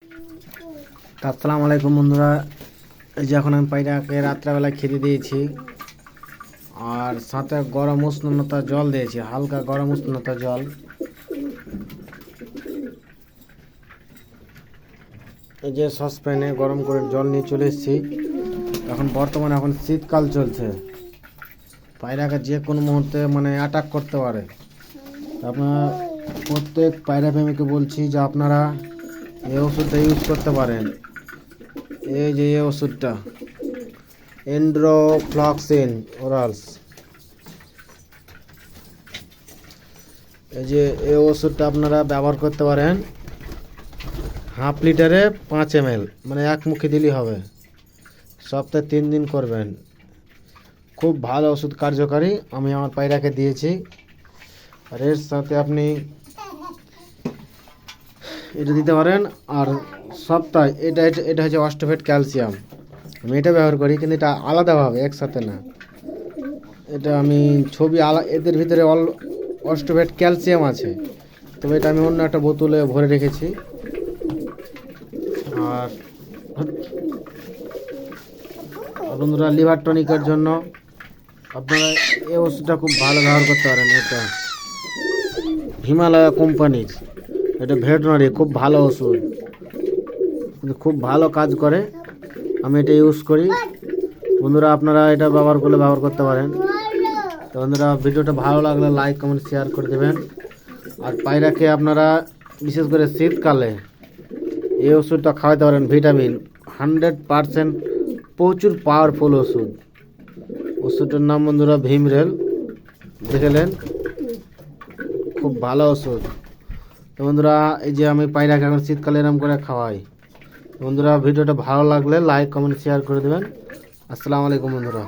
আসসালামু আলাইকুম বন্ধুরা, এই যে এখন আমি পায়রাকে রাত্রেবেলা খেতে দিয়েছি আর সাথে গরম উষ্ণতা জল দিয়েছি, হালকা গরম উষ্ণতা জল। এই যে সসপ্যানে গরম করে জল নিয়ে চলে এসেছি। এখন বর্তমানে এখন শীতকাল চলছে, পায়রাকে যে কোনো মুহূর্তে অ্যাটাক করতে পারে। আপনারা প্রত্যেক পায়রা প্রেমীকে বলছি যে আপনারা এই ওষুধটা ইউজ করতে পারেন। এই যে এই ওষুধটা এন্ড্রোফ্লক্সিন ওরালস, এই যে এই ওষুধটা আপনারা ব্যবহার করতে পারেন। হাফ লিটারে 5 ml, এক মুখে দিলেই হবে। সপ্তাহে 3 দিন করবেন। খুব ভালো ওষুধ, কার্যকারী। আমি আমার পায়রাকে দিয়েছি। আর এর সাথে আপনি এটা দিতে পারেন। আর সপ্তাহে এটা এটা এটা হচ্ছে অস্টোফেট ক্যালসিয়াম। আমি এটা ব্যবহার করি, কিন্তু এটা আলাদাভাবে, একসাথে না। এটা আমি ছবি এদের ভিতরে অস্টোফেট ক্যালসিয়াম আছে, তবে এটা আমি অন্য একটা বোতলে ভরে রেখেছি। আর বন্ধুরা, লিভার টনিকের জন্য আপনারা এই ওষুধটা খুব ভালো ব্যবহার করতে পারেন। এটা হিমালয়া কোম্পানির, এটা ভেটেরিনারি খুব ভালো ওষুধ, খুব ভালো কাজ করে। আমি এটা ইউজ করি। বন্ধুরা, আপনারা এটা ব্যবহার করতে পারেন। তো বন্ধুরা, ভিডিওটা ভালো লাগলে লাইক, কমেন্ট, শেয়ার করে দেবেন। আর পায়রাকে আপনারা বিশেষ করে শীতকালে এই ওষুধটা খাওয়াতে পারেন। ভিটামিন 100% প্রচুর পাওয়ারফুল ওষুধ। ওষুধটার নাম বন্ধুরা ভিমরেল। দেখলেন, খুব ভালো ওষুধ। তো বন্ধুরা, এই যে আমি পায়রাকে এখন শীতকালে এরম করে খাওয়াই। বন্ধুরা, ভিডিওটা ভালো লাগলে লাইক, কমেন্ট, শেয়ার করে দেবেন। আসসালামু আলাইকুম বন্ধুরা।